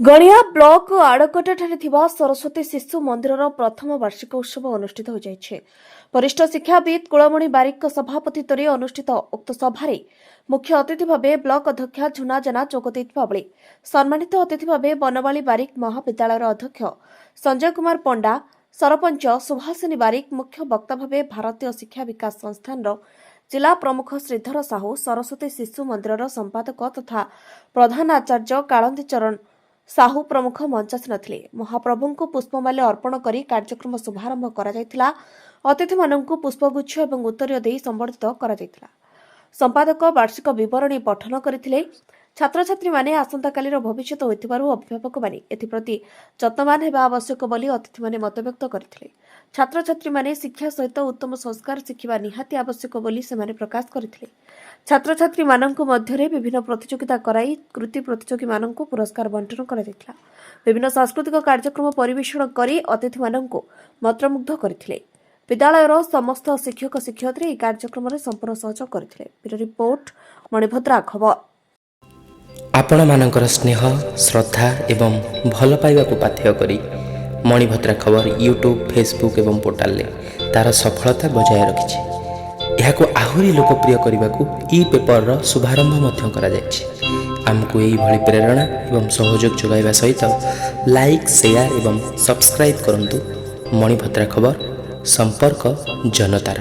गणिया block आड़कोटाଠାରେ ଥିବା सरस्वती शिशु मंदिरର प्रथम वार्षिक उत्सव अनुष्ठित हो जाइछे। वरिष्ठ शिक्षाविद कुलमणि बारिक सभापतित्वरे अनुष्ठित उक्त सभारे मुख्य अतिथि भावे ब्लॉक अध्यक्षा झुना जेना जोग दैथिबा बेले सम्मानित अतिथि भावे बनवाली बारिक महाविद्यालयर अध्यक्ष संजय कुमार पंडा, सरपंच सुभाषिनी बारिक, मुख्य वक्ता भावे भारतीय शिक्षा विकास संस्थान जिला प्रमुख श्रीधर साहू, सरस्वती शिशु मंदिरर संपादक तथा प्रधान आचार्य कालंदी चरण साहू प्रमुख मंचासीन थिले। महाप्रभुଙ୍କୁ पुष्पमाल्य अर्पण करी कार्यक्रम शुभारंभ करा जायतिला। अतिथि माननଙ୍କୁ पुष्पगुच्छ एवं उत्तरीय देई संबर्धित करा जायतिला। संपादक वार्षिक विवरणी पठन करथिले। छात्र छात्री माने आसंता कालीर भविष्यत होइतिबारु अभिभावक माने एथिप्रति जत्नवान हेबा आवश्यक बोली अतिथि माने मतव्यक्त करथिले। छात्र छात्री माने शिक्षा सहित उत्तम संस्कार शिखिबा निहाती आवश्यक बोली से माने प्रकाश करथिले। छात्र छात्री माननଙ୍କୁ मध्यरे विभिन्न प्रतियोगिता कराई कृति प्रतियोगी माननଙ୍କୁ पुरस्कार बंटन करा जायतिला। विभिन्न सांस्कृतिक कार्यक्रम परिवेषण करी अतिथि माननଙ୍କୁ मंत्रमुग्ध करथिले। विद्यालयर समस्त शिक्षक शिक्षयित्री ଏହି କାର୍ଯ୍ୟକ୍ରମରେ ସମ୍ପୂର୍ଣ୍ଣ ସହଯୋଗ କରିଥିଲେ। ବ୍ୟୁରୋ ରିପୋର୍ଟ ମଣିଭଦ୍ରା ଖବର। ଆପଣମାନଙ୍କର ସ୍ନେହ ଶ୍ରଦ୍ଧା ଏବଂ ଭଲ ପାଇବାକୁ ପାଥେୟ କରି ମଣିଭଦ୍ରା ଖବର ୟୁଟ୍ୟୁବ୍ ଫେସବୁକ୍ ଏବଂ ପୋର୍ଟାଲରେ ତାର ସଫଳତା ବଜାୟ ରଖିଛି। ଏହାକୁ ଆହୁରି ଲୋକପ୍ରିୟ କରିବାକୁ ଇ ପେପରର ଶୁଭାରମ୍ଭ ମଧ୍ୟ କରାଯାଇଛି। ଆମକୁ ଏହିଭଳି ପ୍ରେରଣା ଏବଂ ସହଯୋଗ ଯୋଗାଇବା ସହିତ ଲାଇକ୍, ସେୟାର ଏବଂ ସବସ୍କ୍ରାଇବ୍ କରନ୍ତୁ। ମଣିଭଦ୍ରା ଖବର, ସମ୍ପର୍କ ଜନତାର।